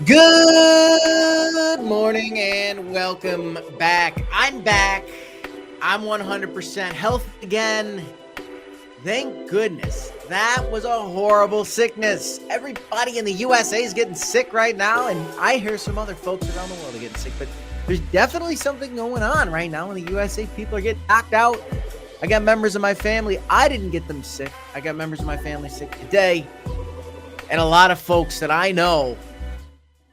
Good morning and welcome back. I'm back. I'm 100% healthy again. Thank goodness. That was a horrible sickness. Everybody in the USA is getting sick right now, and I hear some other folks around the world are getting sick, but there's definitely something going on right now in the USA. People are getting knocked out. I got members of my family. I didn't get them sick. I got members of my family sick today, and a lot of folks that I know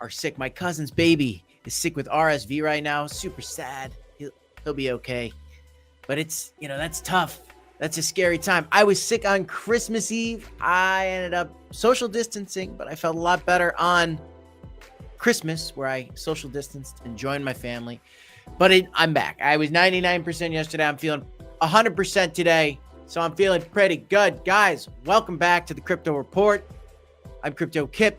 are sick. My cousin's baby is sick with RSV right now. Super sad. He'll be okay. But it's, that's tough. That's a scary time. I was sick on Christmas Eve. I ended up social distancing, but I felt a lot better on Christmas, where I social distanced and joined my family. But I'm back. I was 99% yesterday. I'm feeling 100% today. So I'm feeling pretty good. Guys, welcome back to the Crypto Report. I'm Crypto Kip.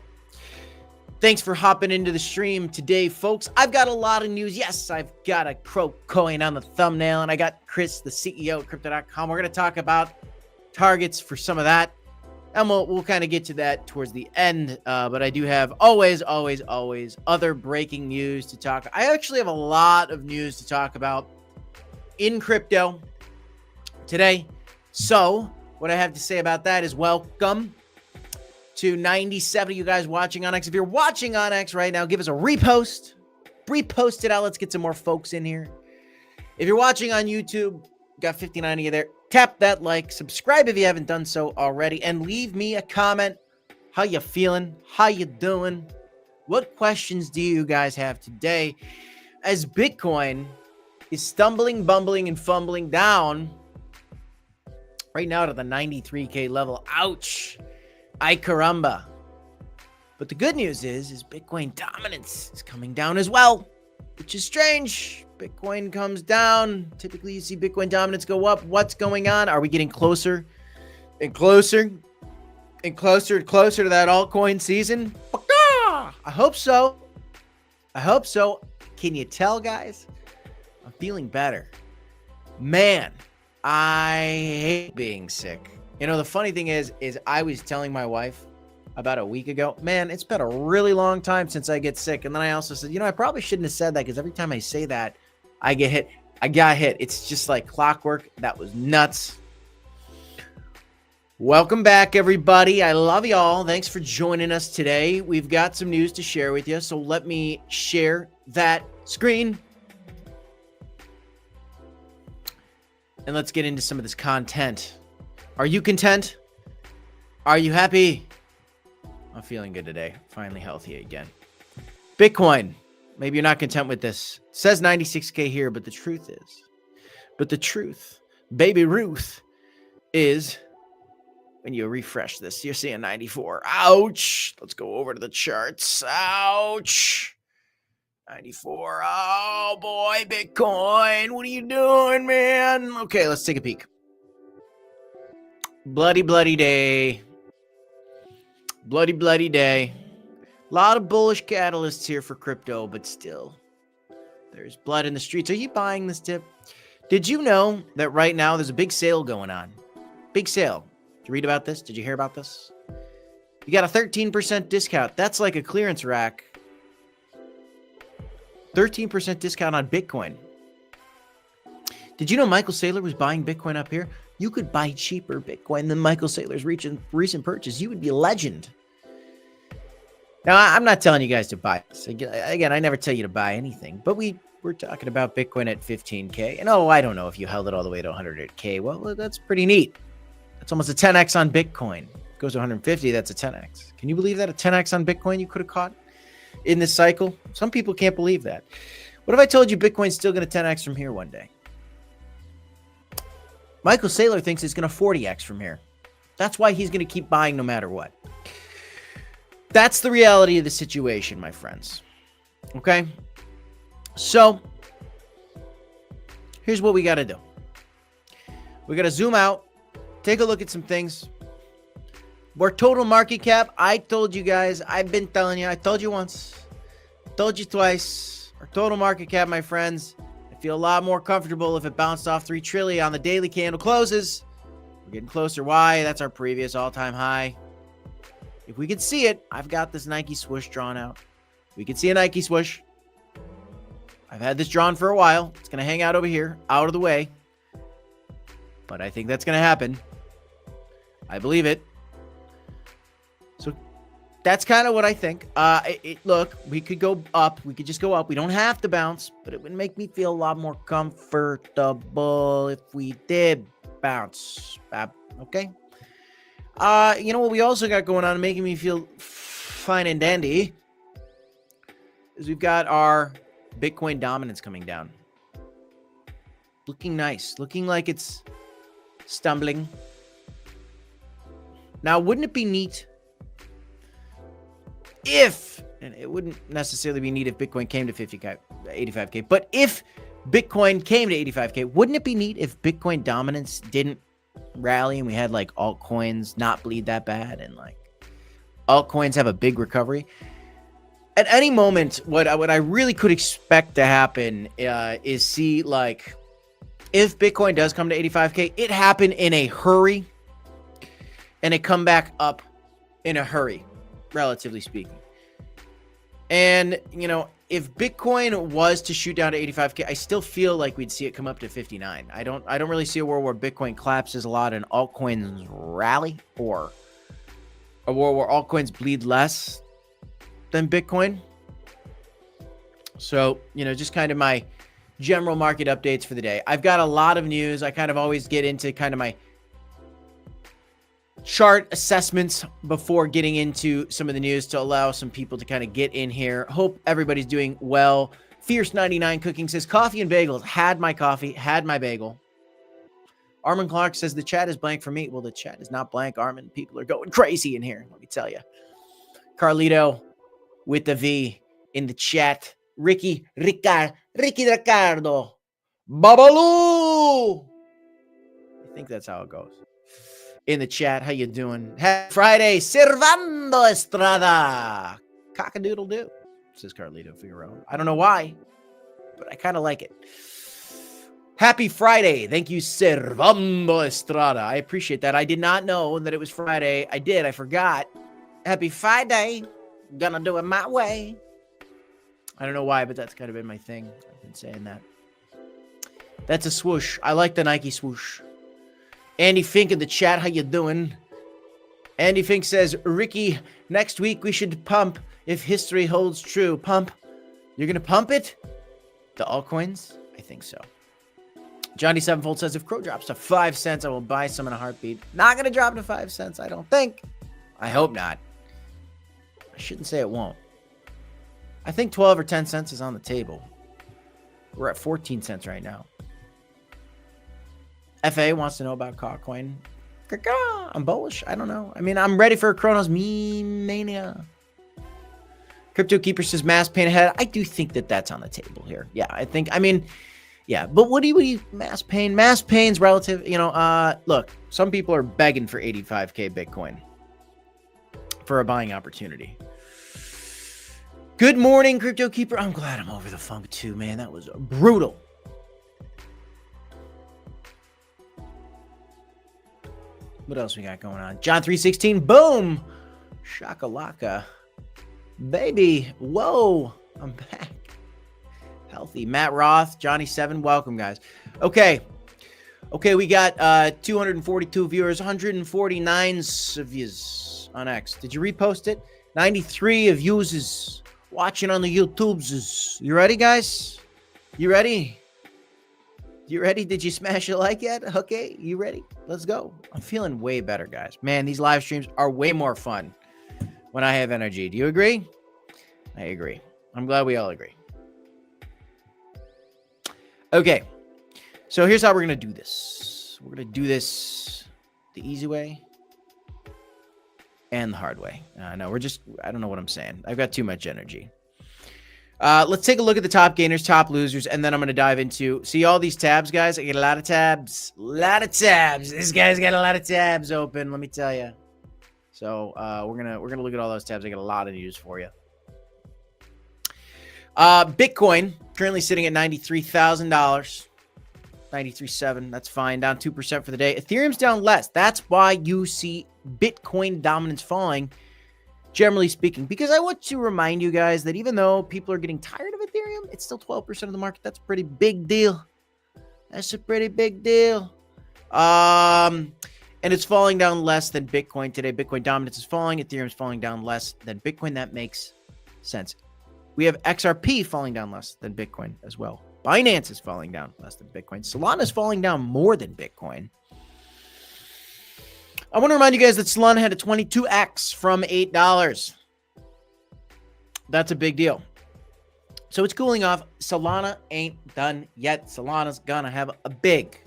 Thanks for hopping into the stream today, folks. I've got a lot of news. Yes, I've got a crow coin on the thumbnail, and I got Chris, the CEO of Crypto.com. We're going to talk about targets for some of that, and we'll kind of get to that towards the end. But I do have always other breaking news to talk. I actually have a lot of news to talk about in crypto today. So what I have to say about that is welcome to 97 of you guys watching on X. If you're watching on X right now, give us a repost. Repost it out. Let's get some more folks in here. If you're watching on YouTube, got 59 of you there. Tap that like, subscribe if you haven't done so already, and leave me a comment. How you feeling? How you doing? What questions do you guys have today? As Bitcoin is stumbling, bumbling, and fumbling down right now to the 93K level. Ouch. Ay caramba. But the good news is Bitcoin dominance is coming down as well, which is strange. Bitcoin comes down. Typically, you see Bitcoin dominance go up. What's going on? Are we getting closer and closer and closer and closer to that altcoin season? I hope so. I hope so. Can you tell, guys? I'm feeling better. Man, I hate being sick. The funny thing is I was telling my wife about a week ago, man, it's been a really long time since I get sick. And then I also said, I probably shouldn't have said that, because every time I say that, I get hit. I got hit. It's just like clockwork. That was nuts. Welcome back, everybody. I love y'all. Thanks for joining us today. We've got some news to share with you. So let me share that screen. And let's get into some of this content. Are you content? Are you happy? I'm feeling good today. Finally healthy again. Bitcoin. Maybe you're not content with this. It says 96K here, but the truth is, Baby Ruth, is when you refresh this, you're seeing 94. Ouch. Let's go over to the charts. Ouch. 94. Oh boy, Bitcoin. What are you doing, man? Okay, let's take a peek. Bloody day. Bloody day. A lot of bullish catalysts here for crypto, but still, there's blood in the streets. Are you buying this dip? Did you know that right now there's a big sale going on? Big sale. Did you read about this? Did you hear about this? You got a 13% discount. That's like a clearance rack. 13% discount on Bitcoin. Did you know Michael Saylor was buying Bitcoin up here? You could buy cheaper Bitcoin than Michael Saylor's recent purchase. You would be a legend. Now, I'm not telling you guys to buy this. Again, I never tell you to buy anything. But we're talking about Bitcoin at 15K. And I don't know if you held it all the way to 100K. Well, that's pretty neat. That's almost a 10x on Bitcoin. It goes to 150, that's a 10x. Can you believe that? A 10x on Bitcoin you could have caught in this cycle? Some people can't believe that. What if I told you Bitcoin's still going to 10x from here one day? Michael Saylor thinks it's going to 40x from here. That's why he's going to keep buying no matter what. That's the reality of the situation, my friends. Okay? So, here's what we got to do. We got to zoom out, take a look at some things. Our total market cap, I told you guys, I've been telling you, I told you once, told you twice. Our total market cap, my friends, I feel a lot more comfortable if it bounced off 3 trillion on the daily candle closes. We're getting closer. Why? That's our previous all-time high. If we could see it, I've got this Nike swoosh drawn out. We could see a Nike swoosh. I've had this drawn for a while. It's going to hang out over here, out of the way. But I think that's going to happen. I believe it. So that's kind of what I think. Look, we could go up. We could just go up. We don't have to bounce, but it would make me feel a lot more comfortable if we did bounce. Okay. You know what we also got going on, making me feel fine and dandy, is we've got our Bitcoin dominance coming down. Looking nice. Looking like it's stumbling. Now, wouldn't it be neat if, and it wouldn't necessarily be neat if Bitcoin came to 85K, but if Bitcoin came to 85K, wouldn't it be neat if Bitcoin dominance didn't rally and we had like altcoins not bleed that bad and like altcoins have a big recovery? At any moment, what I really could expect to happen is see, like, if Bitcoin does come to 85K, it happen in a hurry and it come back up in a hurry, relatively speaking. And, you know, if Bitcoin was to shoot down to 85K, I still feel like we'd see it come up to 59. I don't really see a world where Bitcoin collapses a lot and altcoins rally, or a world where altcoins bleed less than Bitcoin. So, you know, just kind of my general market updates for the day. I've got a lot of news. I kind of always get into kind of my chart assessments before getting into some of the news to allow some people to kind of get in here. Hope everybody's doing well. Fierce99 Cooking says, coffee and bagels. Had my coffee, had my bagel. Armin Clark says, the chat is blank for me. Well, the chat is not blank, Armin. People are going crazy in here, let me tell you. Carlito with the V in the chat. Ricky Ricardo. Babalu. I think that's how it goes. In the chat, how you doing? Happy Friday, Servando Estrada. Cock-a-doodle-doo, says Carlito Figueroa. I don't know why, but I kind of like it. Happy Friday. Thank you, Servando Estrada. I appreciate that. I did not know that it was Friday. I did. I forgot. Happy Friday. Gonna do it my way. I don't know why, but that's kind of been my thing. I've been saying that. That's a swoosh. I like the Nike swoosh. Andy Fink in the chat, how you doing? Andy Fink says, Ricky, next week we should pump if history holds true. Pump? You're going to pump it? The altcoins? I think so. Johnny Sevenfold says, if Crow drops to 5 cents, I will buy some in a heartbeat. Not going to drop to 5 cents, I don't think. I hope not. I shouldn't say it won't. I think 12 or 10 cents is on the table. We're at 14 cents right now. FA wants to know about Altcoin. I'm bullish. I don't know. I mean, I'm ready for a Cronos meme mania. Crypto Keeper says mass pain ahead. I do think that that's on the table here. Yeah, I mean, yeah. But what do you mass pain? Mass pain's relative. You know, look, some people are begging for 85K Bitcoin for a buying opportunity. Good morning, Crypto Keeper. I'm glad I'm over the funk too, man. That was brutal. What else we got going on? John 316, boom! Shakalaka. Baby, whoa! I'm back. Healthy. Matt Roth, Johnny 7, welcome, guys. Okay, we got 242 viewers, 149 views on X. Did you repost it? 93 of users watching on the YouTubes. You ready, guys? You ready? You ready? Did you smash a like yet? Okay, you ready? Let's go. I'm feeling way better, guys. Man, these live streams are way more fun when I have energy. Do you agree? I agree. I'm glad we all agree. Okay, so here's how we're going to do this. We're going to do this the easy way and the hard way. No, I don't know what I'm saying. I've got too much energy. Let's take a look at the top gainers, top losers, and then I'm going to dive into, see all these tabs, guys? I get a lot of tabs. This guy's got a lot of tabs open, let me tell you. So we're gonna look at all those tabs. I got a lot of news for you. Bitcoin currently sitting at $93,000, 93.7. That's fine. Down 2% for the day. Ethereum's down less. That's why you see Bitcoin dominance falling. generally speaking, because I want to remind you guys that even though people are getting tired of Ethereum, it's still 12% of the market. That's a pretty big deal. That's a pretty big deal. And it's falling down less than Bitcoin today. Bitcoin dominance is falling. Ethereum is falling down less than Bitcoin. That makes sense. We have XRP falling down less than Bitcoin as well. Binance is falling down less than Bitcoin. Solana is falling down more than Bitcoin. I want to remind you guys that Solana had a 22x from $8. That's a big deal. So it's cooling off. Solana ain't done yet. Solana's gonna have a big,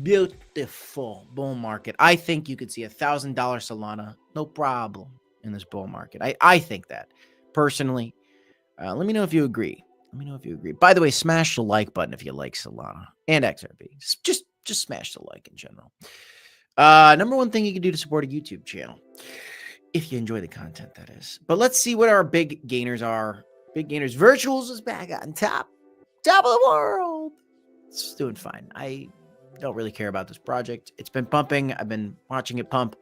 beautiful bull market. I think you could see $1,000 Solana, no problem, in this bull market. I think that personally. Let me know if you agree. Let me know if you agree. By the way, smash the like button if you like Solana and XRP. Just smash the like in general. Number one thing you can do to support a YouTube channel, if you enjoy the content, that is. But let's see what our big gainers are. Big gainers. Virtuals is back on top of the world. It's doing fine. I don't really care about this project. It's been pumping. I've been watching it pump.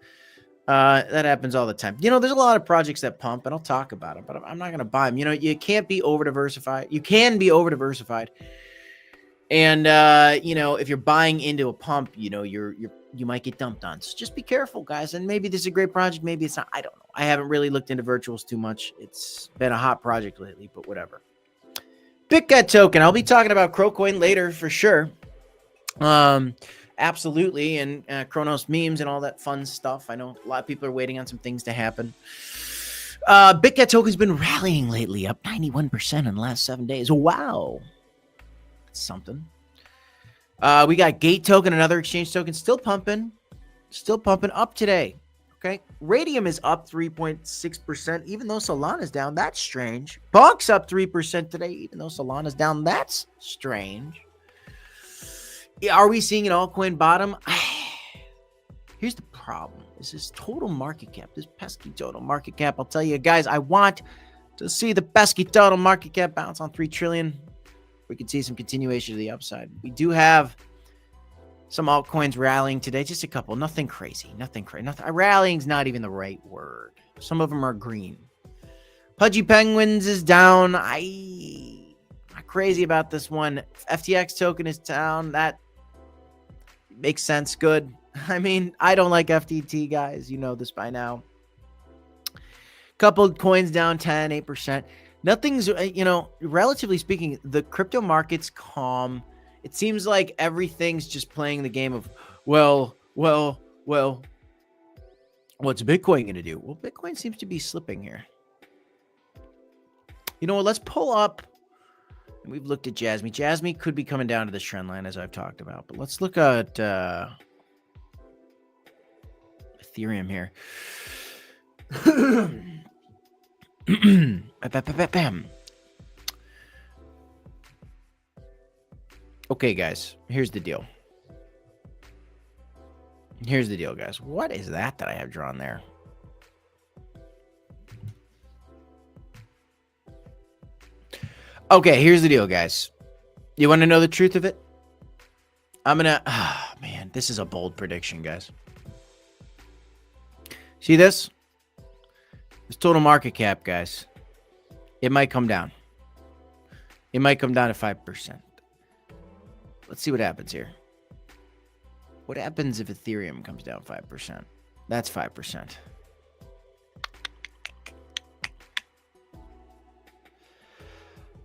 That happens all the time. You know, there's a lot of projects that pump, and I'll talk about them, but I'm not going to buy them. You know, you can't be over diversified. You can be over diversified. And, you know, if you're buying into a pump, you know, you might get dumped on. So just be careful, guys. And maybe this is a great project. Maybe it's not. I don't know. I haven't really looked into virtuals too much. It's been a hot project lately, but whatever. BitGet token. I'll be talking about Crocoin later for sure. Absolutely. And Cronos memes and all that fun stuff. I know a lot of people are waiting on some things to happen. BitGet token's been rallying lately, up 91% in the last 7 days. Wow. That's something. We got Gate token, another exchange token, still pumping up today. Okay. Radium is up 3.6%, even though Solana's down. That's strange. Bonk's up 3% today, even though Solana's down. That's strange. Are we seeing an altcoin bottom? Here's the problem. This is total market cap. This pesky total market cap. I'll tell you guys, I want to see the pesky total market cap bounce on 3 trillion. We could see some continuation to the upside. We do have some altcoins rallying today. Just a couple. Nothing crazy. Nothing crazy. Rallying's not even the right word. Some of them are green. Pudgy Penguins is down. I'm not crazy about this one. FTX token is down. That makes sense. Good. I mean, I don't like FTT, guys. You know this by now. Couple coins down 10, 8%. Nothing's, you know, relatively speaking, the crypto market's calm. It seems like everything's just playing the game of, well, what's Bitcoin going to do? Well, Bitcoin seems to be slipping here. You know what? Let's pull up. We've looked at Jasmin. Jasmin could be coming down to this trend line, as I've talked about. But let's look at Ethereum here. Okay, guys. Here's the deal. Guys. What is that I have drawn there? Okay, here's the deal, guys. You want to know the truth of it? Man, this is a bold prediction, guys. See this? This total market cap, guys. It might come down. It might come down to 5%. Let's see what happens here. What happens if Ethereum comes down 5%? That's 5%.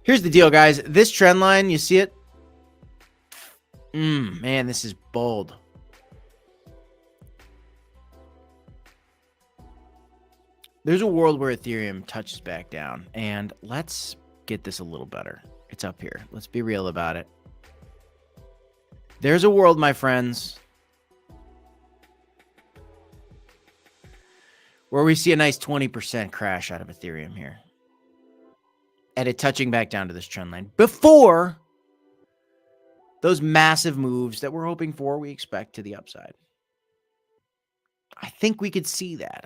Here's the deal, guys. This trend line, you see it? Man, this is bold. There's a world where Ethereum touches back down. And let's get this a little better. It's up here. Let's be real about it. There's a world, my friends, where we see a nice 20% crash out of Ethereum here. And it touching back down to this trend line before those massive moves that we're hoping for, we expect to the upside. I think we could see that.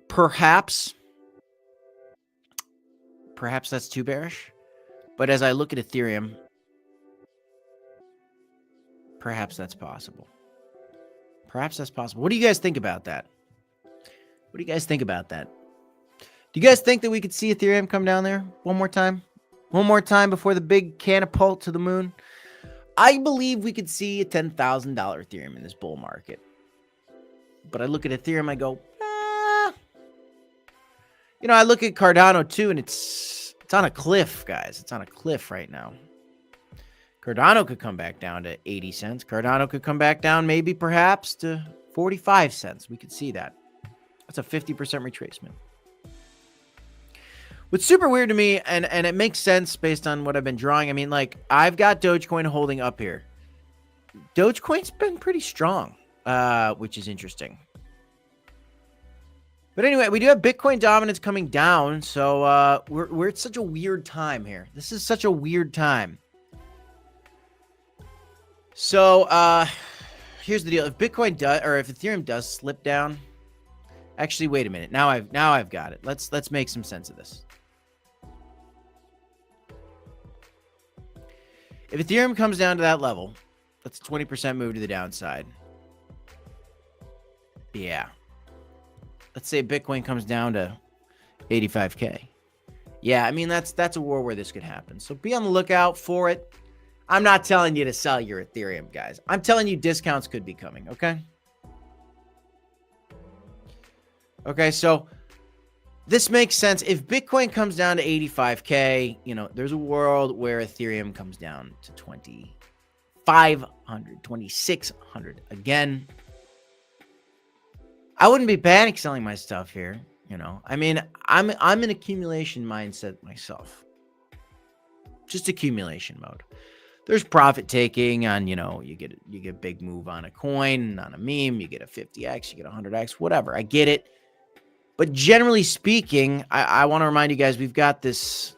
Perhaps that's too bearish. But as I look at Ethereum, perhaps that's possible. What do you guys think about that? What do you guys think about that? Do you guys think that we could see Ethereum come down there one more time? One more time before the big catapult to the moon? I believe we could see a $10,000 Ethereum in this bull market. But I look at Ethereum, I go, You know, I look at Cardano too, and it's on a cliff, guys. It's on a cliff right now. Cardano could come back down to 80 cents. Cardano could come back down maybe perhaps to 45 cents. We could see that. That's a 50% retracement. What's super weird to me, and it makes sense based on what I've been drawing. I mean, like, I've got Dogecoin holding up here. Dogecoin's been pretty strong, which is interesting. But anyway, we do have Bitcoin dominance coming down, so we're at such a weird time here. This is such a weird time. So here's the deal: if Bitcoin does, or if Ethereum does slip down, actually, wait a minute. Now I've got it. Let's make some sense of this. If Ethereum comes down to that level, that's a 20% move to the downside. Yeah. Let's say Bitcoin comes down to 85K. Yeah, I mean, that's a war where this could happen. So be on the lookout for it. I'm not telling you to sell your Ethereum, guys. I'm telling you discounts could be coming, okay? Okay, so this makes sense. If Bitcoin comes down to 85K, you know, there's a world where Ethereum comes down to 2,500, 2,600. Again, I wouldn't be panic selling my stuff here, you know. I mean, I'm in accumulation mindset myself. Just accumulation mode. There's profit taking on, you know, you get a big move on a coin, on a meme, you get a 50x, you get a 100x, whatever. I get it. But generally speaking, I want to remind you guys, we've got this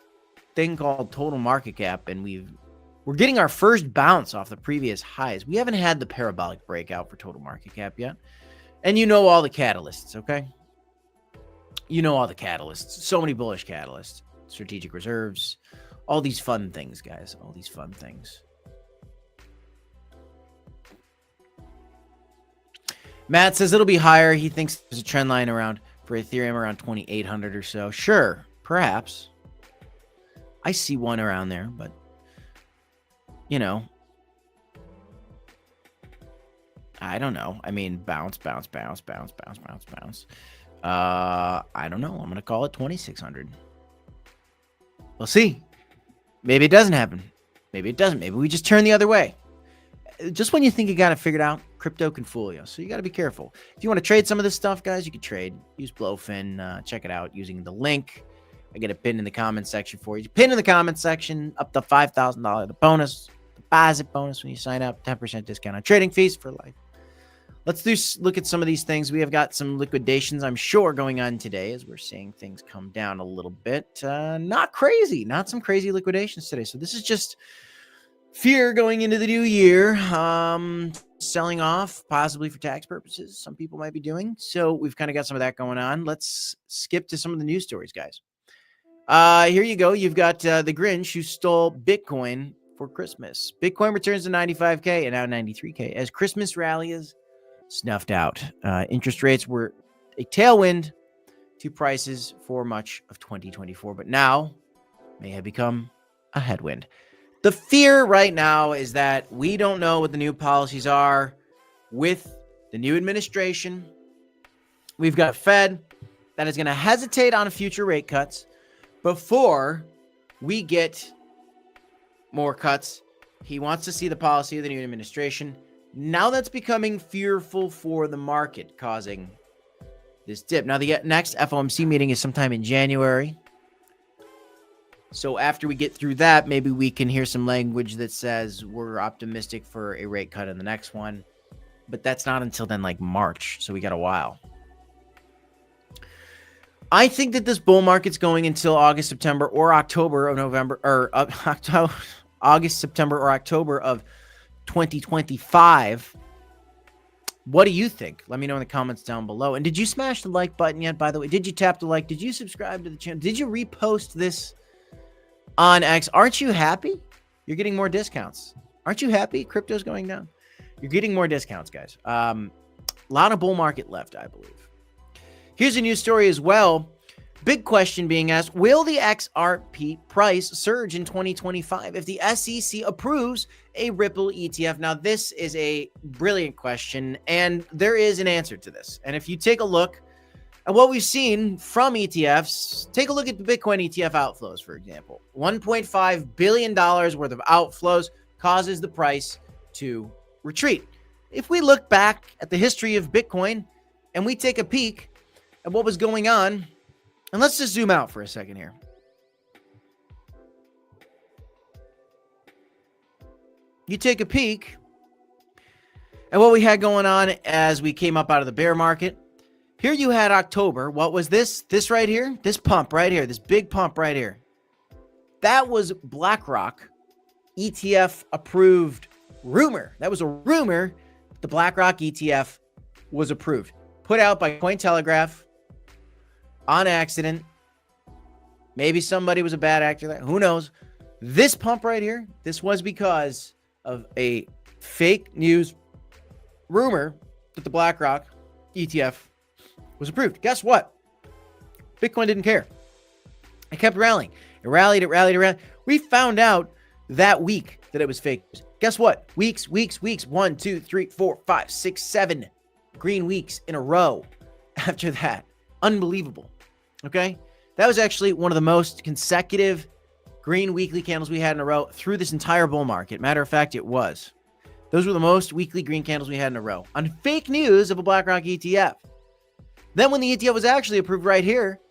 thing called total market cap, and we're getting our first bounce off the previous highs. We haven't had the parabolic breakout for total market cap yet. And you know all the catalysts, okay? You know all the catalysts. So many bullish catalysts. Strategic reserves. All these fun things, guys. All these fun things. Matt says it'll be higher. He thinks there's a trend line around for Ethereum around 2,800 or so. Sure, perhaps. I see one around there, but, you know, I don't know. I mean, bounce. I don't know. I'm going to call it 2,600. We'll see. Maybe it doesn't happen. Maybe it doesn't. Maybe we just turn the other way. Just when you think you got it figured out, crypto can fool you. So you got to be careful. If you want to trade some of this stuff, guys, you can trade. Use Blowfin. Check it out using the link. I get a pin in the comment section for you. Pin in the comment section, up to $5,000 the bonus. Deposit bonus when you sign up. 10% discount on trading fees for life. Let's look at some of these things. We have got some liquidations, I'm sure, going on today as we're seeing things come down a little bit. Not crazy. Not some crazy liquidations today. So this is just fear going into the new year. Selling off, possibly for tax purposes. Some people might be doing. So we've kind of got some of that going on. Let's skip to some of the news stories, guys. Here you go. You've got the Grinch who stole Bitcoin for Christmas. Bitcoin returns to 95K and now 93K as Christmas rally is snuffed out. Interest rates were a tailwind to prices for much of 2024, but now may have become a headwind. The fear right now is that we don't know what the new policies are with the new administration. We've got Fed that is going to hesitate on future rate cuts before we get more cuts. He wants to see the policy of the new administration. Now that's becoming fearful for the market, causing this dip. Now, the next FOMC meeting is sometime in January. So after we get through that, maybe we can hear some language that says we're optimistic for a rate cut in the next one. But that's not until then, like March. So we got a while. I think that this bull market's going until August, September, or October of November, or August, September, or October of 2025. What do you think? Let me know in the comments down below. And did you smash the like button yet, by the way? Did you tap the like? Did you subscribe to the channel? Did you repost this on X? Aren't you happy? You're getting more discounts. Aren't you happy? Crypto's going down. You're getting more discounts, guys. A lot of bull market left, I believe. Here's a news story as well. Big question being asked, will the XRP price surge in 2025 if the SEC approves a Ripple ETF? Now, this is a brilliant question, and there is an answer to this. And if you take a look at what we've seen from ETFs, take a look at the Bitcoin ETF outflows, for example. $1.5 billion worth of outflows causes the price to retreat. If we look back at the history of Bitcoin and we take a peek at what was going on, and let's just zoom out for a second here. You take a peek at what we had going on as we came up out of the bear market. Here you had October. What was this? This right here? This pump right here. This big pump right here. That was BlackRock ETF approved rumor. That was a rumor. The BlackRock ETF was approved. Put out by Cointelegraph. On accident. Maybe somebody was a bad actor there. Who knows? This pump right here, this was because of a fake news rumor that the BlackRock ETF was approved. Guess what? Bitcoin didn't care. It kept rallying. It rallied. We found out that week that it was fake. Guess what? Weeks. 1, 2, 3, 4, 5, 6, 7 green weeks in a row after that. Unbelievable. Okay? That was actually one of the most consecutive green weekly candles we had in a row through this entire bull market. Matter of fact, it was. Those were the most weekly green candles we had in a row on fake news of a BlackRock ETF. Then when the ETF was actually approved right here,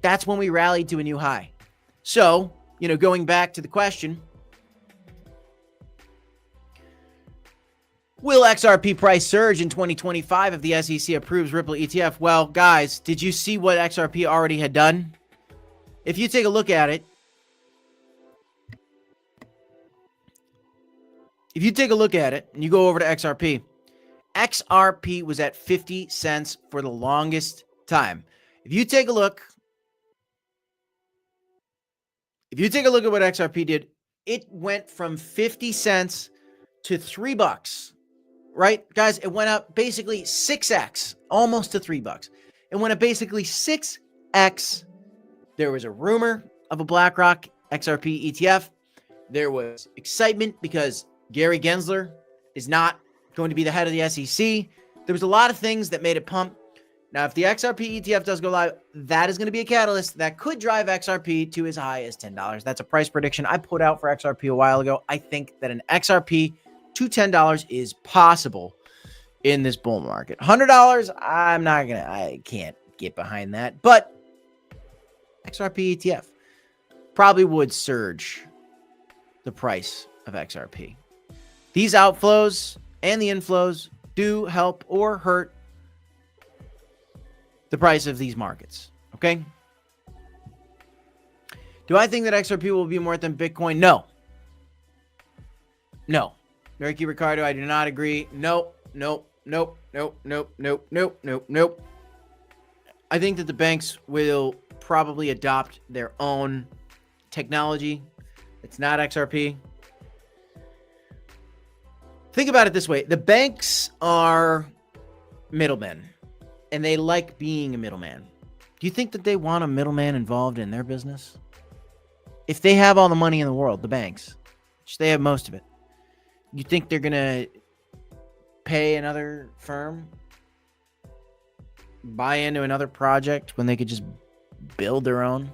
that's when we rallied to a new high. So, going back to the question, will XRP price surge in 2025 if the SEC approves Ripple ETF? Well, guys, did you see what XRP already had done? If you take a look at it, and you go over to XRP, XRP was at 50 cents for the longest time. If you take a look at what XRP did, it went from 50 cents to $3. Right, guys, it went up basically 6x, almost to $3. It went up basically 6x. There was a rumor of a BlackRock XRP ETF. There was excitement because Gary Gensler is not going to be the head of the SEC. There was a lot of things that made it pump. Now, if the XRP ETF does go live, that is going to be a catalyst that could drive XRP to as high as $10. That's a price prediction I put out for XRP a while ago. I think that an XRP to $10 is possible in this bull market. $100, I can't get behind that. But XRP ETF probably would surge the price of XRP. These outflows and the inflows do help or hurt the price of these markets. Okay? Do I think that XRP will be more than Bitcoin? No. Ricky Ricardo, I do not agree. Nope. I think that the banks will probably adopt their own technology. It's not XRP. Think about it this way. The banks are middlemen, and they like being a middleman. Do you think that they want a middleman involved in their business? If they have all the money in the world, the banks, which they have most of it, you think they're going to pay another firm, buy into another project when they could just build their own?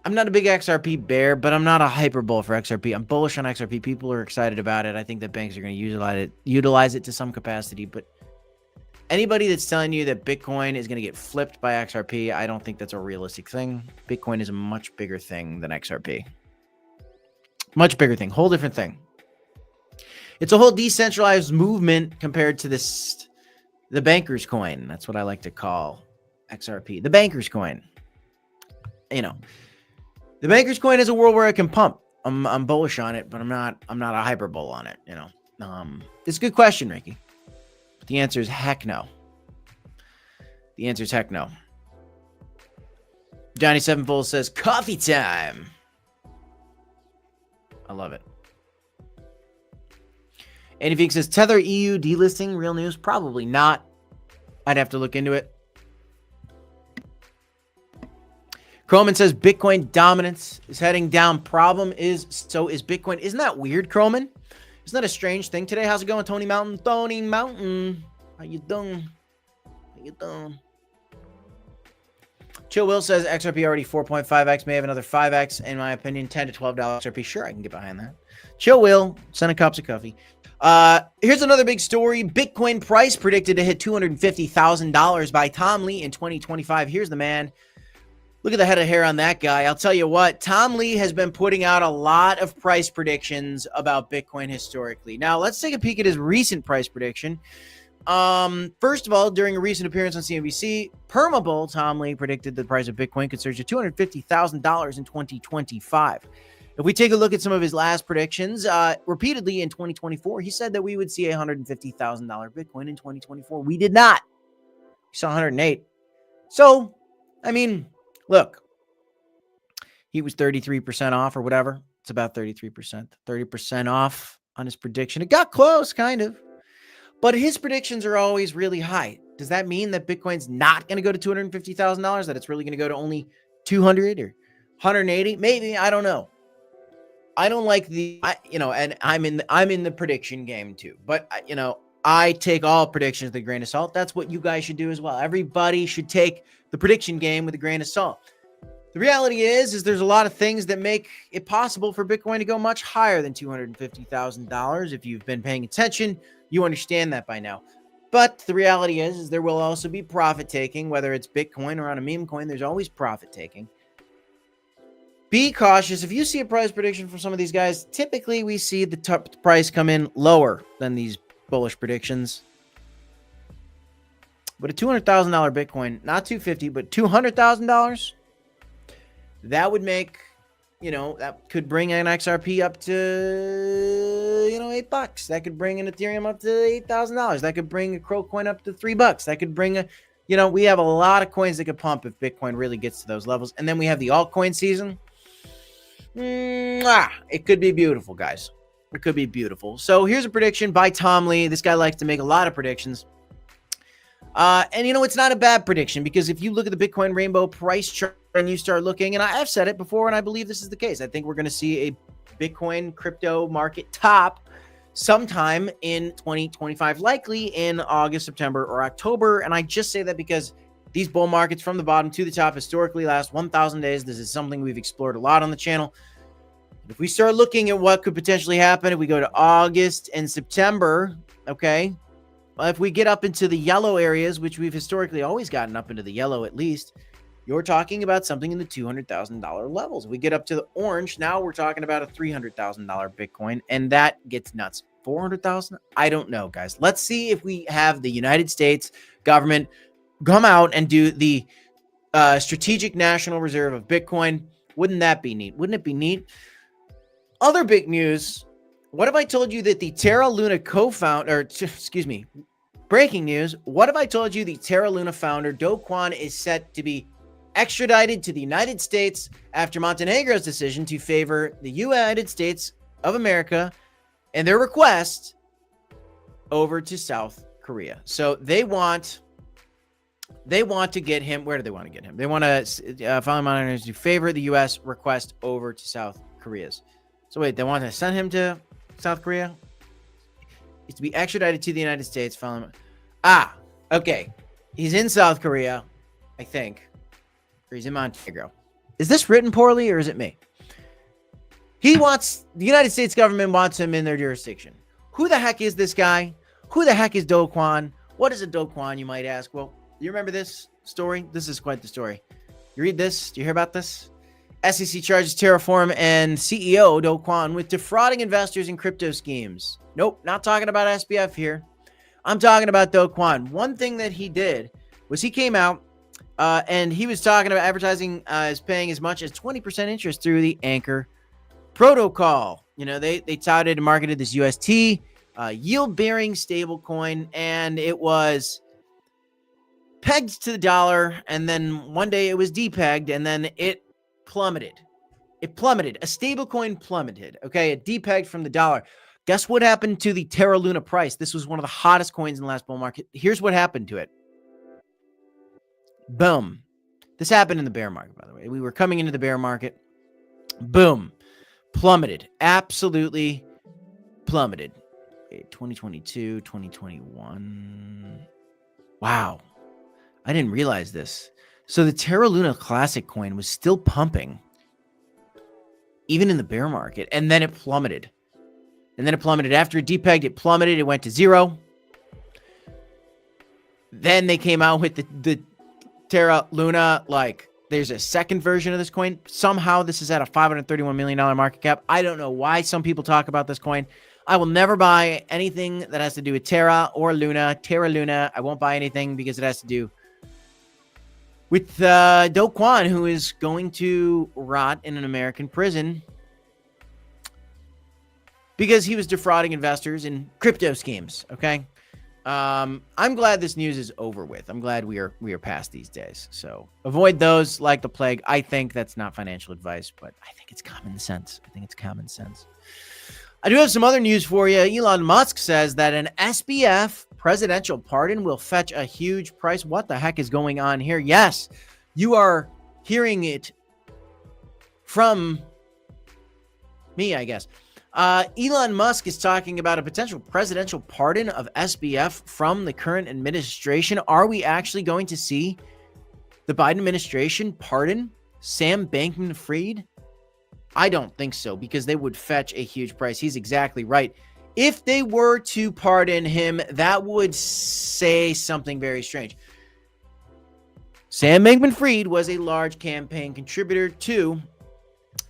I'm not a big XRP bear, but I'm not a hyper bull for XRP. I'm bullish on XRP. People are excited about it. I think that banks are going to utilize it to some capacity. But anybody that's telling you that Bitcoin is going to get flipped by XRP, I don't think that's a realistic thing. Bitcoin is a much bigger thing than XRP. Much bigger thing. Whole different thing. It's a whole decentralized movement compared to the banker's coin. That's what I like to call XRP. The banker's coin. The banker's coin is a world where it can pump. I'm bullish on it, but I'm not a hyper bull on it. It's a good question, Ricky. But the answer is heck no. The answer is heck no. Johnny Sevenfold says coffee time. I love it. Andy Feek says Tether EU delisting, real news? Probably not. I'd have to look into it. Croman says Bitcoin dominance is heading down. Problem is, so is Bitcoin. Isn't that weird, Croman? Isn't that a strange thing today? How's it going, Tony Mountain? Tony Mountain. How you doing? How you doing? Chill Will says XRP already 4.5x, may have another 5x. In my opinion, $10 to $12 XRP. Sure, I can get behind that. Chill Will, send a cups of coffee. Here's another big story. Bitcoin price predicted to hit $250,000 by Tom Lee in 2025. Here's the man. Look at the head of hair on that guy. I'll tell you what, Tom Lee has been putting out a lot of price predictions about Bitcoin historically. Now, let's take a peek at his recent price prediction. First of all, during a recent appearance on CNBC, Permabull Tom Lee predicted the price of Bitcoin could surge to $250,000 in 2025. If we take a look at some of his last predictions, repeatedly in 2024, he said that we would see a $150,000 Bitcoin in 2024. We did not. We saw 108. So, I mean, look, he was 33% off or whatever. It's about 33%, 30% off on his prediction. It got close, kind of. But his predictions are always really high. Does that mean that Bitcoin's not going to go to $250,000? That it's really going to go to only 200 or 180? Maybe. I don't know. I don't like and I'm in the prediction game too. But, I take all predictions with a grain of salt. That's what you guys should do as well. Everybody should take the prediction game with a grain of salt. The reality is there's a lot of things that make it possible for Bitcoin to go much higher than $250,000. If you've been paying attention, you understand that by now. But the reality is there will also be profit taking, whether it's Bitcoin or on a meme coin, there's always profit taking. Be cautious. If you see a price prediction from some of these guys, typically we see the price come in lower than these bullish predictions. But a $200,000 Bitcoin, not $250,000, but $200,000, that would make, that could bring an XRP up to, $8. That could bring an Ethereum up to $8,000. That could bring a Crow coin up to $3. That could bring we have a lot of coins that could pump if Bitcoin really gets to those levels. And then we have the altcoin season. It could be beautiful, guys. It could be beautiful. So here's a prediction by Tom Lee. This guy likes to make a lot of predictions. And it's not a bad prediction, because if you look at the Bitcoin rainbow price chart and you start looking, and I've said it before, and I believe this is the case. I think we're going to see a Bitcoin crypto market top sometime in 2025, likely in August, September, or October. And I just say that because these bull markets from the bottom to the top historically last 1,000 days. This is something we've explored a lot on the channel. If we start looking at what could potentially happen, if we go to August and September, okay, if we get up into the yellow areas, which we've historically always gotten up into the yellow at least, you're talking about something in the $200,000 levels. If we get up to the orange, now we're talking about a $300,000 Bitcoin, and that gets nuts. 400,000? I don't know, guys. Let's see if we have the United States government come out and do the strategic national reserve of Bitcoin. Wouldn't that be neat? Wouldn't it be neat? Other big news. What if I told you that the Terra Luna breaking news. What if I told you the Terra Luna founder, Do Kwon, is set to be extradited to the United States after Montenegro's decision to favor the United States of America and their request over to South Korea. So they want to get him. Where do they want to get him? They want to file Montenegro's to favor the U.S. request over to South Korea's. So wait, they want to send him to South Korea? He's to be extradited to the United States. Okay. He's in South Korea, I think. Or he's in Montenegro. Is this written poorly, or is it me? The United States government wants him in their jurisdiction. Who the heck is this guy? Who the heck is Do Kwon? What is a Do Kwon, you might ask? Well, you remember this story? This is quite the story. You read this? Do you hear about this? SEC charges Terraform and CEO Do Kwon with defrauding investors in crypto schemes. Nope, not talking about SBF here. I'm talking about Do Kwon. One thing that he did was he came out and he was talking about advertising is paying as much as 20% interest through the Anchor protocol. They touted and marketed this UST yield-bearing stablecoin, and it was pegged to the dollar, and then one day it was depegged, and then it plummeted. It plummeted. A stablecoin plummeted. Okay, it depegged from the dollar. Guess what happened to the Terra Luna price? This was one of the hottest coins in the last bull market. Here's what happened to it. Boom. This happened in the bear market, by the way. We were coming into the bear market. Boom. Plummeted. Absolutely plummeted. 2022, 2021. Wow. I didn't realize this. So the Terra Luna Classic coin was still pumping, even in the bear market. And then it plummeted. After it depegged, it plummeted. It went to zero. Then they came out with the Terra Luna, like, there's a second version of this coin. Somehow this is at a $531 million market cap. I don't know why some people talk about this coin. I will never buy anything that has to do with Terra or Luna. Terra Luna, I won't buy anything because it has to do with dogecoin, who is going to rot in an American prison because he was defrauding investors in crypto schemes, okay? I'm glad this news is over with. I'm glad we are past these days. So avoid those like the plague. I think that's not financial advice, but I think it's common sense. I do have some other news for you. Elon Musk says that an SBF presidential pardon will fetch a huge price. What the heck is going on here? Yes, you are hearing it from me, I guess. Elon Musk is talking about a potential presidential pardon of SBF from the current administration. Are we actually going to see the Biden administration pardon Sam Bankman-Fried? I don't think so, because they would fetch a huge price. He's exactly right. If they were to pardon him, that would say something very strange. Sam Bankman-Fried was a large campaign contributor to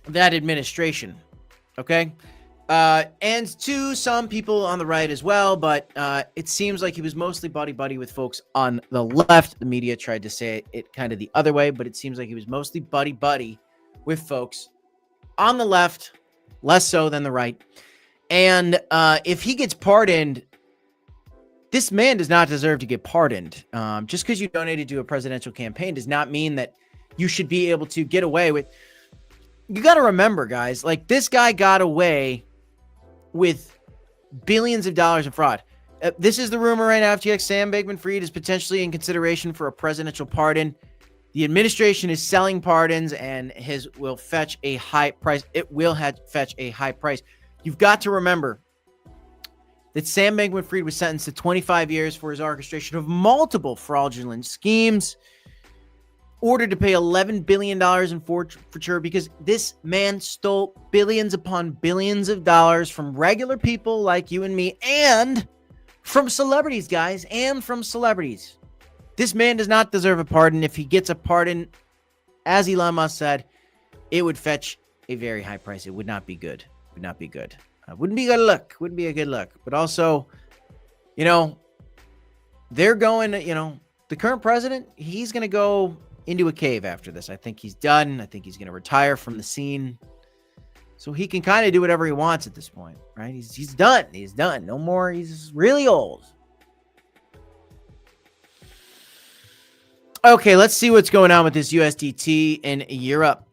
that administration, okay? And to some people on the right as well, but it seems like he was mostly buddy-buddy with folks on the left. The media tried to say it kind of the other way, but it seems like he was mostly buddy-buddy with folks on the left, less so than the right. And if he gets pardoned, this man does not deserve to get pardoned. Just because you donated to a presidential campaign does not mean that you should be able to get away with. You got to remember, guys, like, this guy got away with billions of dollars in fraud. This is the rumor right now. FTX Sam Bankman-Fried is potentially in consideration for a presidential pardon. The administration is selling pardons, and his will fetch a high price. It will fetch a high price. You've got to remember that Sam Bankman-Fried was sentenced to 25 years for his orchestration of multiple fraudulent schemes, ordered to pay $11 billion in forfeiture because this man stole billions upon billions of dollars from regular people like you and me, and from celebrities, guys, and from celebrities. This man does not deserve a pardon. If he gets a pardon, as Elon Musk said, it would fetch a very high price. It would not be good. It would not be good. Wouldn't be good look. Wouldn't be a good look. But also, you know, they're going to, you know, the current president, he's going to go into a cave after this. I think he's done. I think he's going to retire from the scene. So he can kind of do whatever he wants at this point, right? He's done. He's done. No more. He's really old. Okay, let's see what's going on with this USDT in Europe.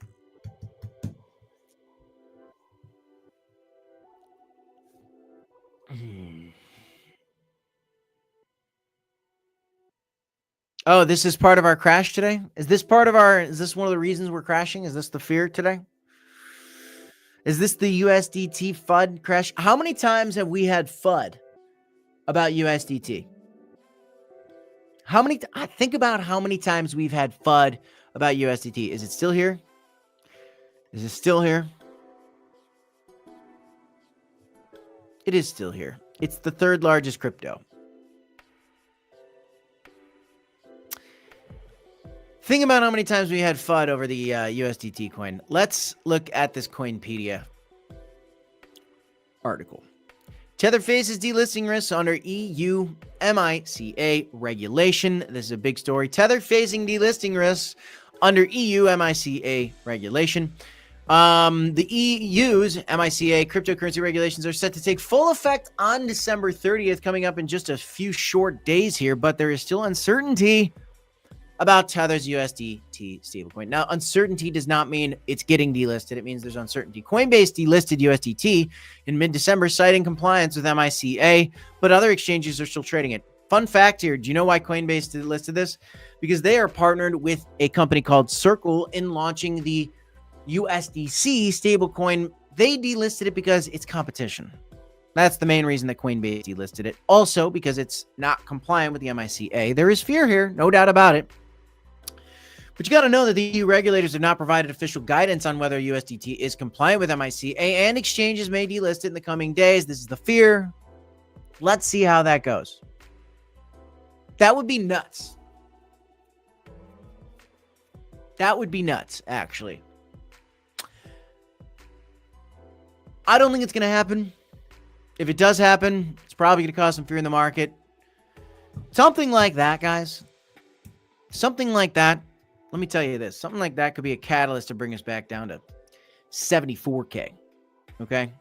Oh, this is part of our crash today? Is this one of the reasons we're crashing? Is this the fear today? Is this the USDT FUD crash? How many times have we had FUD about USDT? Think about how many times we've had FUD about USDT. Is it still here? Is it still here? It is still here. It's the third largest crypto. Think about how many times we had FUD over the USDT coin. Let's look at this Coinpedia article. Tether faces delisting risks under EU MiCA regulation. This is a big story. Tether facing delisting risks under EU MiCA regulation. The EU's MiCA cryptocurrency regulations are set to take full effect on December 30th, coming up in just a few short days here, but there is still uncertainty about Tether's USDT stablecoin. Now, uncertainty does not mean it's getting delisted. It means there's uncertainty. Coinbase delisted USDT in mid-December, citing compliance with MiCA, but other exchanges are still trading it. Fun fact here. Do you know why Coinbase listed this? Because they are partnered with a company called Circle in launching the USDC stablecoin. They delisted it because it's competition. That's the main reason that Coinbase delisted it. Also, because it's not compliant with the MiCA. There is fear here, no doubt about it. But you got to know that the EU regulators have not provided official guidance on whether USDT is compliant with MiCA, and exchanges may delist it in the coming days. This is the fear. Let's see how that goes. That would be nuts. That would be nuts, actually. I don't think it's going to happen. If it does happen, it's probably going to cause some fear in the market. Something like that, guys. Something like that. Let me tell you this. Something like that could be a catalyst to bring us back down to 74K. Okay?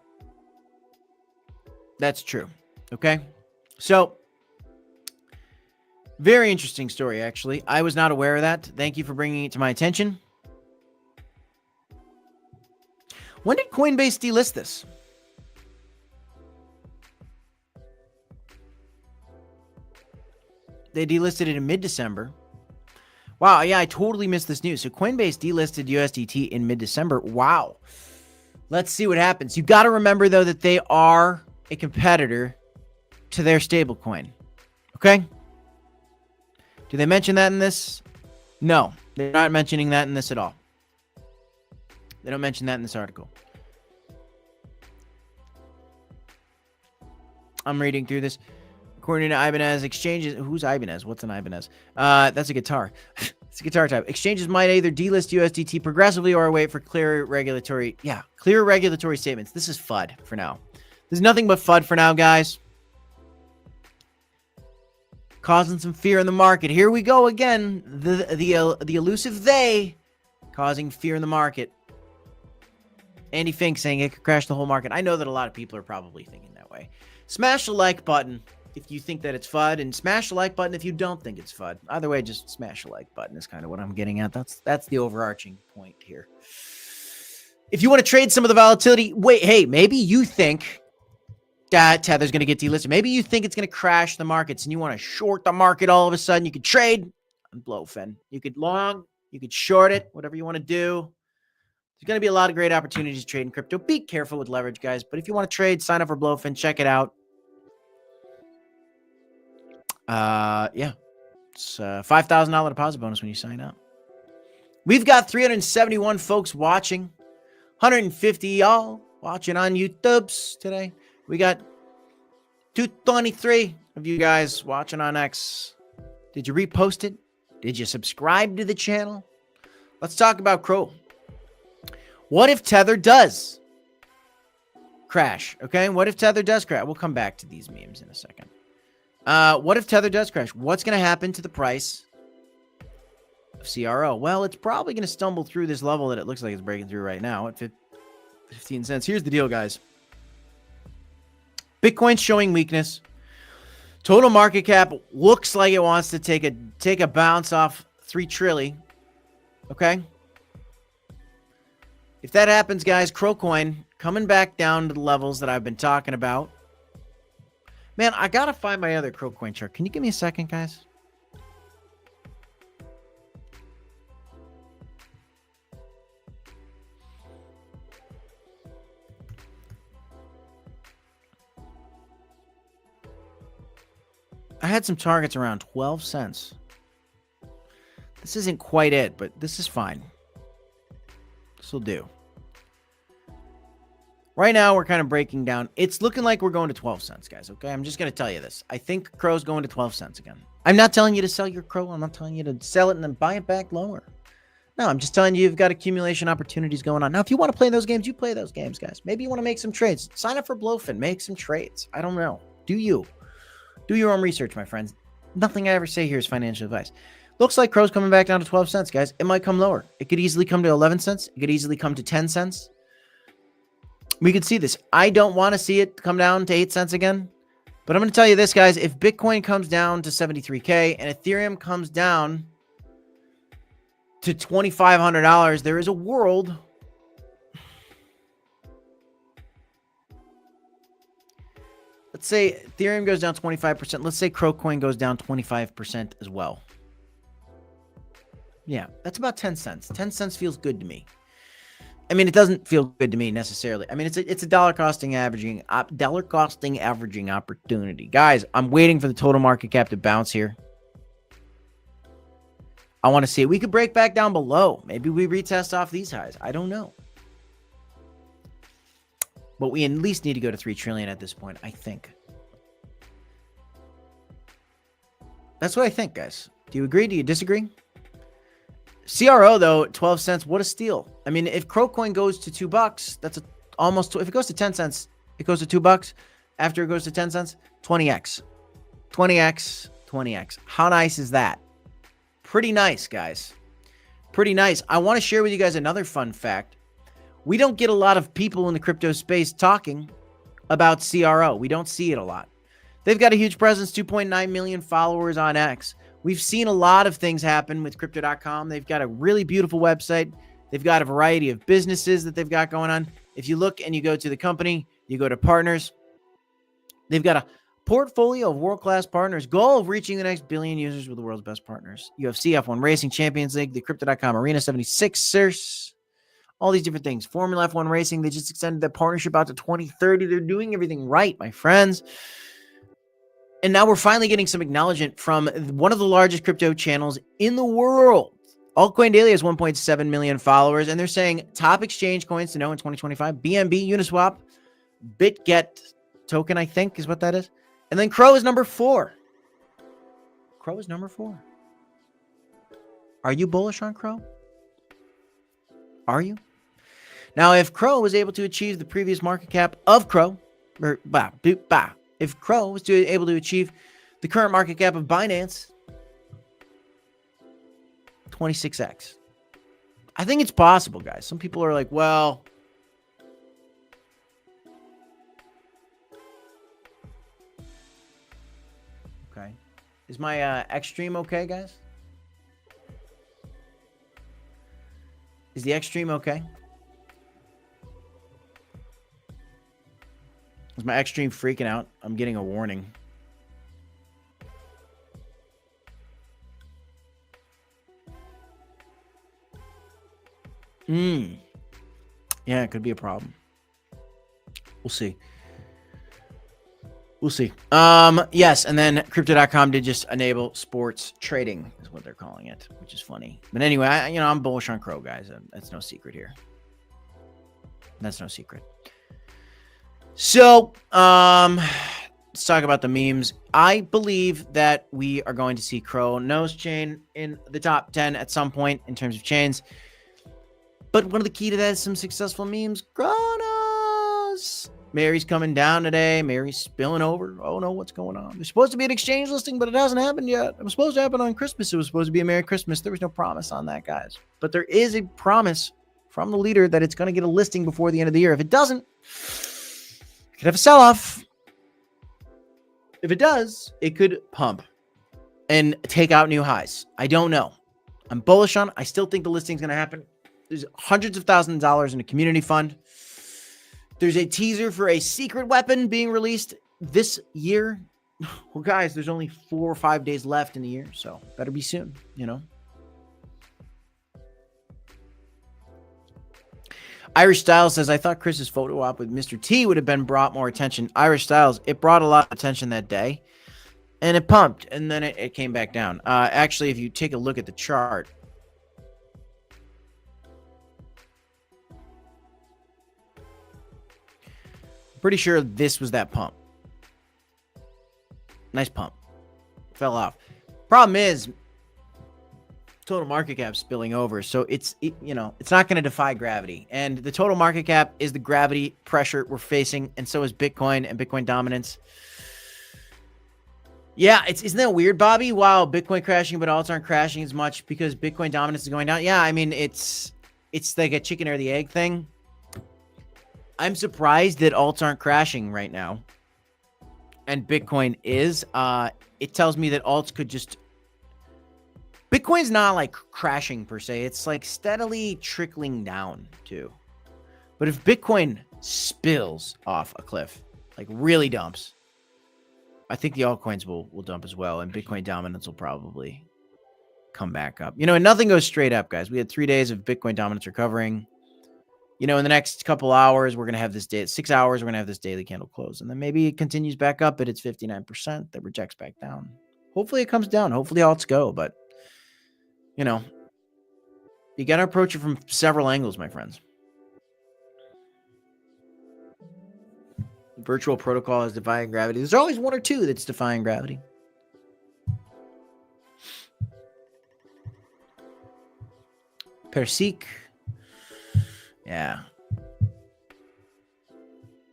That's true. Okay? So, very interesting story, actually. I was not aware of that. Thank you for bringing it to my attention. When did Coinbase delist this? They delisted it in mid-December. Wow, yeah, I totally missed this news. So Coinbase delisted USDT in mid-December. Wow. Let's see what happens. You got to remember, though, that they are a competitor to their stablecoin. Okay? Do they mention that in this? No, they're not mentioning that in this at all. They don't mention that in this article. I'm reading through this. According to Ibanez, exchanges... Who's Ibanez? What's an Ibanez? That's a guitar. It's a guitar type. Exchanges might either delist USDT progressively or wait for clear regulatory statements. This is FUD for now. There's nothing but FUD for now, guys. Causing some fear in the market. Here we go again. The elusive they causing fear in the market. Andy Fink saying it could crash the whole market. I know that a lot of people are probably thinking that way. Smash the like button if you think that it's FUD, and smash the like button if you don't think it's FUD. Either way, just smash the like button is kind of what I'm getting at. That's the overarching point here. If you want to trade some of the volatility, wait, hey, maybe you think that Tether's going to get delisted. Maybe you think it's going to crash the markets and you want to short the market all of a sudden. You could trade on Blowfin. You could long, you could short it, whatever you want to do. There's going to be a lot of great opportunities to trade in crypto. Be careful with leverage, guys. But if you want to trade, sign up for Blowfin. Check it out. Yeah. It's a $5,000 deposit bonus when you sign up. We've got 371 folks watching. 150 y'all watching on YouTube's today. We got 223 of you guys watching on X. Did you repost it? Did you subscribe to the channel? Let's talk about CRO. What if Tether does crash? Okay, what if Tether does crash? We'll come back to these memes in a second. What if Tether does crash? What's going to happen to the price of CRO? Well, it's probably going to stumble through this level that it looks like it's breaking through right now at 15 cents. Here's the deal, guys. Bitcoin's showing weakness. Total market cap looks like it wants to take a bounce off 3 trillion. Okay? If that happens, guys, CROcoin coming back down to the levels that I've been talking about. Man, I got to find my other CROcoin chart. Can you give me a second, guys? I had some targets around 12 cents. This isn't quite it, but this is fine. This will do. Right now, we're kind of breaking down. It's looking like we're going to 12 cents, guys, okay? I'm just going to tell you this. I think CRO's going to 12 cents again. I'm not telling you to sell your CRO. I'm not telling you to sell it and then buy it back lower. No, I'm just telling you you've got accumulation opportunities going on. Now, if you want to play those games, you play those games, guys. Maybe you want to make some trades. Sign up for Blowfin. Make some trades. I don't know. Do you? Do your own research, my friends. Nothing I ever say here is financial advice. Looks like CRO's coming back down to 12 cents, guys. It might come lower. It could easily come to 11 cents. It could easily come to 10 cents. We could see this. I don't want to see it come down to 8 cents again. But I'm going to tell you this, guys. If Bitcoin comes down to 73K and Ethereum comes down to $2,500, there is a world Let's say Ethereum goes down 25%. Let's say Crocoin goes down 25% as well. Yeah, that's about 10 cents. 10 cents feels good to me. I mean, it doesn't feel good to me necessarily. I mean, it's a dollar costing averaging opportunity. Guys, I'm waiting for the total market cap to bounce here. I want to see it. We could break back down below. Maybe we retest off these highs. I don't know. But we at least need to go to 3 trillion at this point, I think. That's what I think, guys. Do you agree? Do you disagree? CRO, though, 12 cents. What a steal. I mean, if Crocoin goes to $2, that's almost, if it goes to 10 cents, it goes to $2. After it goes to 10 cents, 20x. 20x, 20x. How nice is that? Pretty nice, guys. Pretty nice. I want to share with you guys another fun fact. We don't get a lot of people in the crypto space talking about CRO. We don't see it a lot. They've got a huge presence, 2.9 million followers on X. We've seen a lot of things happen with crypto.com. They've got a really beautiful website. They've got a variety of businesses that they've got going on. If you look and you go to the company, you go to partners, they've got a portfolio of world-class partners. Goal of reaching the next billion users with the world's best partners. UFC, F1 Racing, Champions League, the Crypto.com Arena 76ers, all these different things. Formula F1 Racing, they just extended their partnership out to 2030. They're doing everything right, my friends. And now we're finally getting some acknowledgement from one of the largest crypto channels in the world. Altcoin Daily has 1.7 million followers, and they're saying top exchange coins to know in 2025. BNB, Uniswap, BitGet token, I think is what that is. And then Crow is number 4. Crow is number 4. Are you bullish on Crow? Are you? Now, if Crow was able to achieve the previous market cap of Crow, if Crow was able to achieve the current market cap of Binance, 26x. I think it's possible, guys. Some people are like, well, okay. Is my extreme okay, guys? Is the extreme okay? Is my extreme freaking out? I'm getting a warning. Yeah, it could be a problem. We'll see. We'll see. Yes, and then crypto.com did just enable sports trading, is what they're calling it, which is funny. But anyway, I'm bullish on Crow, guys. That's no secret here. That's no secret. So, let's talk about the memes. I believe that we are going to see Cronos chain in the top 10 at some point in terms of chains. But one of the key to that is some successful memes. Cronos. Mary's coming down today. Mary's spilling over. Oh no, what's going on? There's supposed to be an exchange listing, but it hasn't happened yet. It was supposed to happen on Christmas. It was supposed to be a Merry Christmas. There was no promise on that, guys. But there is a promise from the leader that it's going to get a listing before the end of the year. If it doesn't, it could have a sell-off. If it does, it could pump and take out new highs. I don't know. I'm bullish on it. I still think the listing is going to happen. There's hundreds of thousands of dollars in a community fund. There's a teaser for a secret weapon being released this year. Well, guys, there's only 4 or 5 days left in the year, so better be soon, Irish Styles says, I thought Chris's photo op with Mr. T would have been brought more attention. Irish Styles, it brought a lot of attention that day, and it pumped, and then it came back down. Actually, if you take a look at the chart, pretty sure this was that pump. Nice pump. Fell off. Problem is, total market cap spilling over. So it's not going to defy gravity. And the total market cap is the gravity pressure we're facing. And so is Bitcoin and Bitcoin dominance. Yeah, isn't that weird, Bobby? Wow, Bitcoin crashing, but alts aren't crashing as much because Bitcoin dominance is going down. Yeah, I mean, it's like a chicken or the egg thing. I'm surprised that alts aren't crashing right now. And Bitcoin is. It tells me that alts could just... Bitcoin's not like crashing per se. It's like steadily trickling down too. But if Bitcoin spills off a cliff, like really dumps, I think the altcoins will dump as well, and Bitcoin dominance will probably come back up. And nothing goes straight up, guys. We had 3 days of Bitcoin dominance recovering. In the next couple hours, we're going to have this day. 6 hours, we're going to have this daily candle close. And then maybe it continues back up at its 59% that rejects back down. Hopefully it comes down. Hopefully alts go. But, you got to approach it from several angles, my friends. Virtual protocol is defying gravity. There's always one or two that's defying gravity. Persik. Yeah.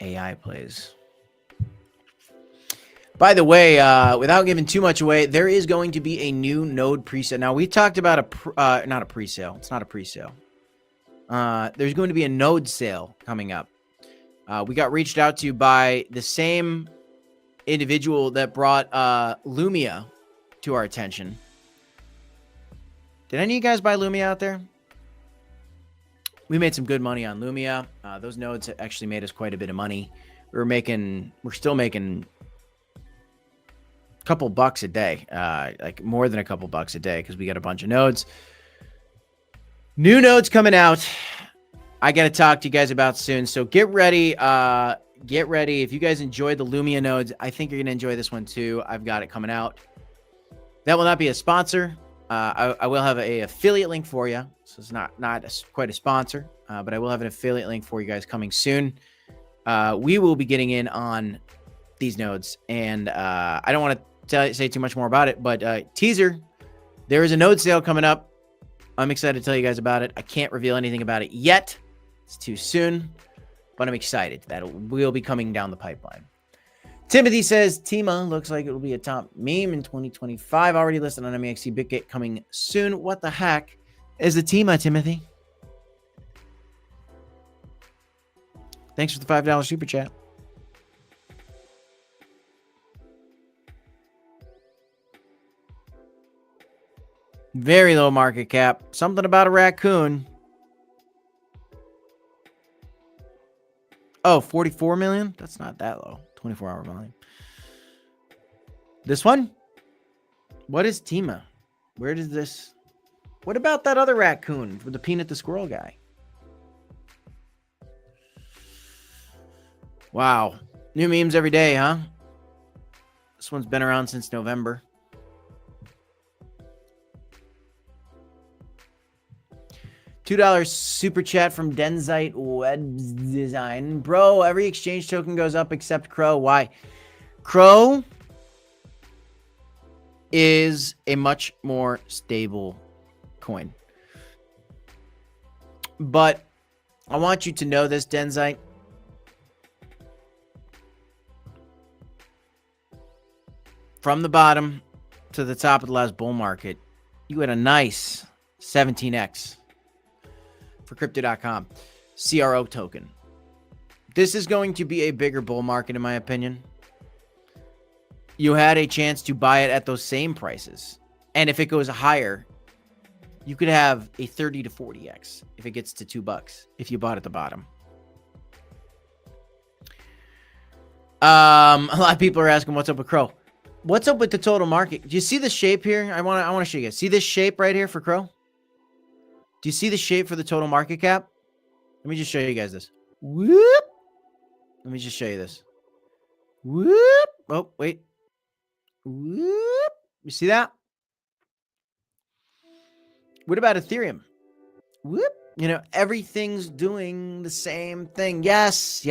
AI plays. By the way, without giving too much away, there is going to be a new node presale. Now, we talked about not a presale. It's not a presale. There's going to be a node sale coming up. We got reached out to by the same individual that brought Lumia to our attention. Did any of you guys buy Lumia out there? We made some good money on Lumia. Those nodes actually made us quite a bit of money. We're still making a couple bucks a day, like more than a couple bucks a day, because we got a bunch of nodes. New nodes coming out. I got to talk to you guys about soon. So get ready. Get ready. If you guys enjoyed the Lumia nodes, I think you're going to enjoy this one too. I've got it coming out. That will not be a sponsor. I will have a affiliate link for you. So it's not quite a sponsor, but I will have an affiliate link for you guys coming soon. We will be getting in on these nodes, and I don't want to say too much more about it, but teaser, there is a node sale coming up. I'm excited to tell you guys about it. I can't reveal anything about it yet. It's too soon, but I'm excited that it will be coming down the pipeline. Timothy says, Tima looks like it will be a top meme in 2025. Already listed on MEXC Bitgate coming soon. What the heck is the Tima, Timothy? Thanks for the $5 super chat. Very low market cap. Something about a raccoon. Oh, 44 million? That's not that low. 24-hour volume. This one? What is Tima? Where does this... What about that other raccoon with the Peanut the Squirrel guy? Wow. New memes every day, huh? This one's been around since November. $2 super chat from Denzite Web Design. Bro, every exchange token goes up except CRO. Why? CRO is a much more stable coin. But I want you to know this, Denzite. From the bottom to the top of the last bull market, you had a nice 17x. For crypto.com, CRO token. This is going to be a bigger bull market, in my opinion. You had a chance to buy it at those same prices. And if it goes higher, you could have a 30 to 40x if it gets to $2 if you bought at the bottom. A lot of people are asking what's up with CRO. What's up with the total market? Do you see the shape here? I want to show you guys. See this shape right here for CRO? Do you see the shape for the total market cap? Let me just show you guys this. Whoop. Let me just show you this. Whoop. Oh, wait. Whoop. You see that? What about Ethereum? Whoop. Everything's doing the same thing. Yes.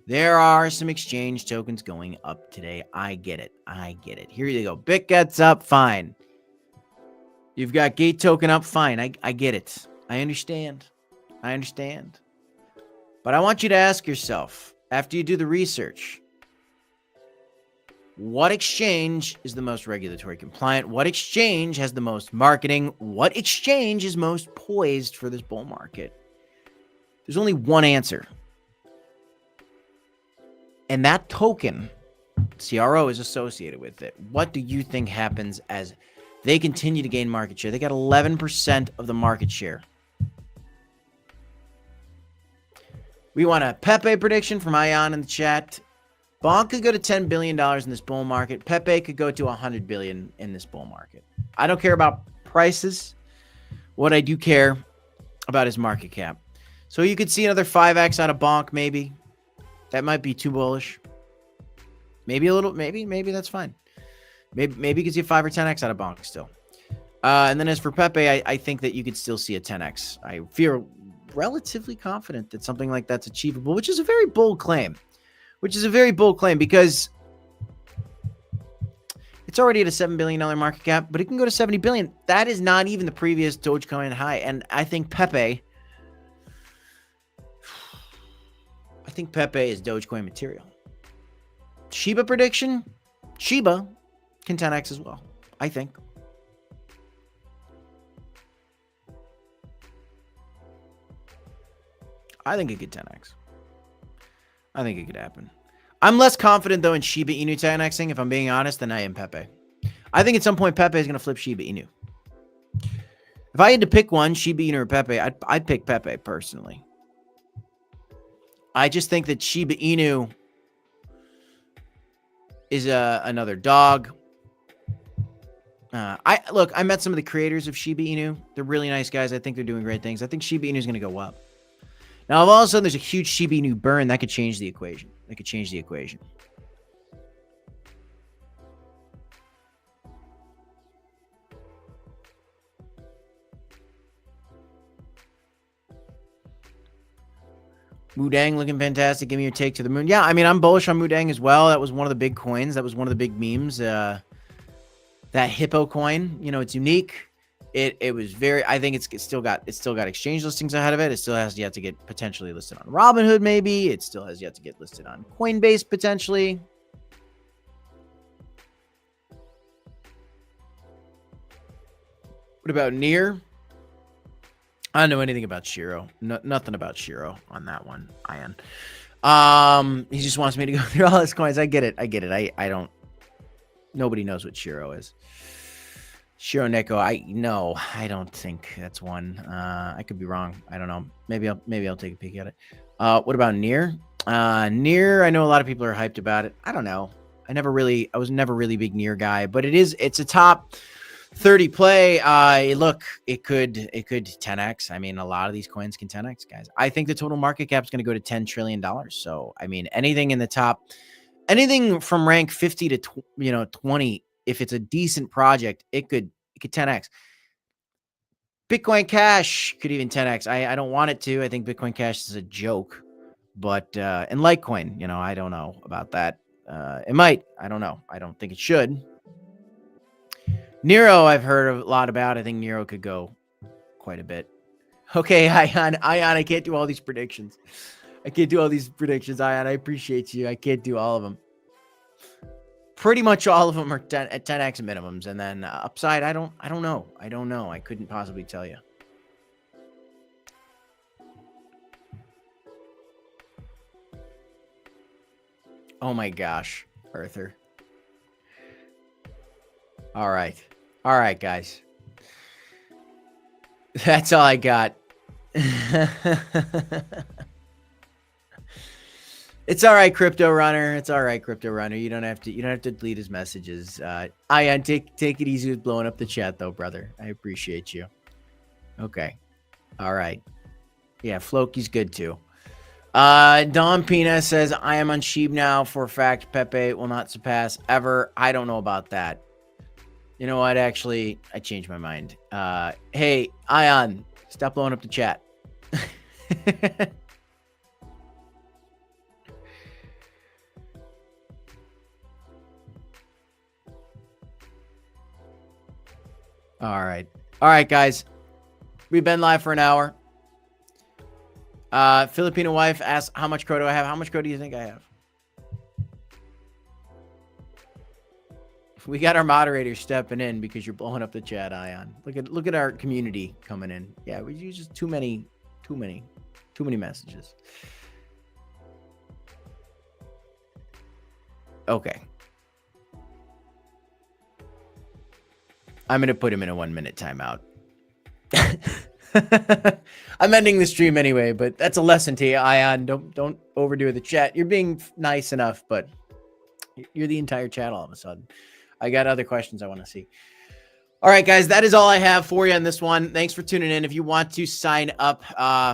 There are some exchange tokens going up today. I get it. Here you go. BIT gets up. Fine. You've got Gate token up. Fine. I get it. I understand. But I want you to ask yourself, after you do the research, what exchange is the most regulatory compliant? What exchange has the most marketing? What exchange is most poised for this bull market? There's only one answer. And that token, CRO, is associated with it. What do you think happens as they continue to gain market share? They got 11% of the market share. We want a Pepe prediction from Ion in the chat. Bonk could go to $10 billion in this bull market. Pepe could go to $100 billion in this bull market. I don't care about prices. What I do care about is market cap. So you could see another 5x out of Bonk, maybe. That might be too bullish. Maybe a little, maybe that's fine. Maybe you could see a 5 or 10x out of Bonk still. And then as for Pepe, I think that you could still see a 10x. I feel relatively confident that something like that's achievable, which is a very bold claim. Because it's already at a $7 billion market cap, but it can go to $70 billion. That is not even the previous Dogecoin high. And I think Pepe is Dogecoin material. Shiba prediction, Shiba can 10x as well, I think. I think it could 10x. I think it could happen. I'm less confident, though, in Shiba Inu 10xing, if I'm being honest, than I am Pepe. I think at some point Pepe is going to flip Shiba Inu. If I had to pick one, Shiba Inu or Pepe, I'd pick Pepe personally. I just think that Shiba Inu is another dog. I met some of the creators of Shiba Inu. They're really nice guys. I think they're doing great things. I think Shiba Inu is going to go up. Now, if all of a sudden there's a huge Shiba Inu burn, that could change the equation. Mudang looking fantastic. Give me your take to the moon. Yeah, I mean, I'm bullish on Mudang as well. That was one of the big coins. That was one of the big memes. That hippo coin, it's unique. It was very, I think it's still got exchange listings ahead of it. It still has yet to get potentially listed on Robinhood, maybe. It still has yet to get listed on Coinbase, potentially. What about Near? I don't know anything about Shiro. Nothing about Shiro on that one, Ian. He just wants me to go through all his coins. I get it. I don't. Nobody knows what Shiro is. Shiro Neko. I don't think that's one. I could be wrong. I don't know. Maybe I'll take a peek at it. What about Near? Near. I know a lot of people are hyped about it. I don't know. I was never really a big Near guy, but it's a top 30 play. Look, it could 10x. I mean, a lot of these coins can 10x, guys. I think the total market cap is going to go to $10 trillion. So, I mean, anything in the top, anything from rank 50 to 20, if it's a decent project, it could 10x. Bitcoin Cash could even 10x. I don't want it to. I think Bitcoin Cash is a joke. But and Litecoin, I don't know about that. It might. I don't know. I don't think it should. Nero, I've heard a lot about. I think Nero could go quite a bit. Okay, Ion, I can't do all these predictions. Ion. I appreciate you. I can't do all of them. Pretty much all of them are 10x minimums, and then upside, I don't know. I couldn't possibly tell you. Oh my gosh, Arthur. All right, guys. That's all I got. It's all right, Crypto Runner. You don't have to delete his messages. Ian, take it easy with blowing up the chat, though, brother. I appreciate you. Okay. All right. Yeah, Floki's good too. Don Pina says, I am on Sheeb now for a fact. Pepe will not surpass ever. I don't know about that. You know what? Actually, I changed my mind. Hey, Ion, stop blowing up the chat. All right, guys. We've been live for an hour. Filipino wife asks, how much crow do I have? How much crow do you think I have? We got our moderators stepping in because you're blowing up the chat, Ion. Look at our community coming in. Yeah, we use just too many messages. Okay. I'm going to put him in a 1-minute timeout. I'm ending the stream anyway, but that's a lesson to you, Ion. Don't overdo the chat. You're being nice enough, but You're the entire chat all of a sudden. I got other questions I want to see. All right, guys, that is all I have for you on this one. Thanks for tuning in. If you want to sign up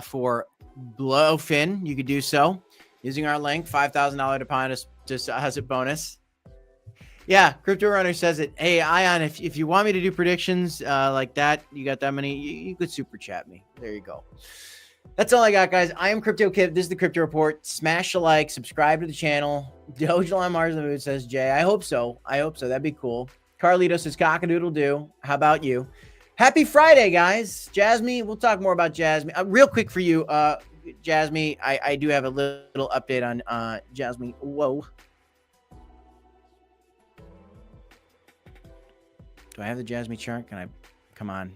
for Blowfin, you could do so using our link, $5,000 deposit as a bonus. Yeah, Crypto Runner says it. Hey, Ion, if you want me to do predictions like that, you got that many, you could super chat me. There you go. That's all I got, guys. I am Crypto Kid. This is the Crypto Report. Smash a like, subscribe to the channel. Dogecoin Mars in the Mood says, Jay, I hope so. That'd be cool. Carlito says, cock-a-doodle-doo. How about you? Happy Friday, guys. Jasmin, we'll talk more about Jasmin. Real quick for you, Jasmin, I do have a little update on Jasmin. Whoa. Do I have the Jasmin chart? Can I? Come on.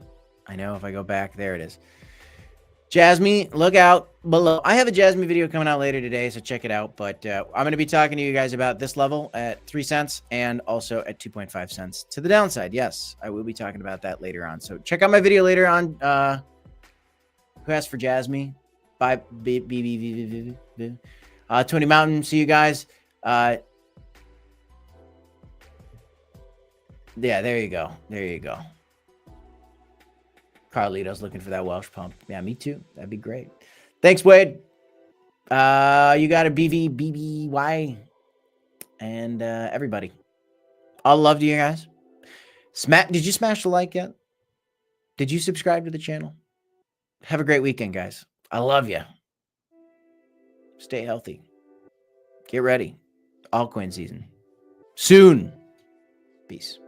I know if I go back, there it is. Jasmin, look out below. I have a Jasmin video coming out later today, so check it out. But I'm going to be talking to you guys about this level at 3 cents and also at 2.5 cents to the downside. Yes, I will be talking about that later on. So check out my video later on. Who asked for Jasmin? Bye. 20 Mountain. See you guys. Yeah, there you go. There you go. Carlito's looking for that Welsh pump. Yeah, me too. That'd be great. Thanks, Wade. You got a BBY, and everybody. All love to you guys. Did you smash the like yet? Did you subscribe to the channel? Have a great weekend, guys. I love you. Stay healthy. Get ready. Altcoin season. Soon. Peace.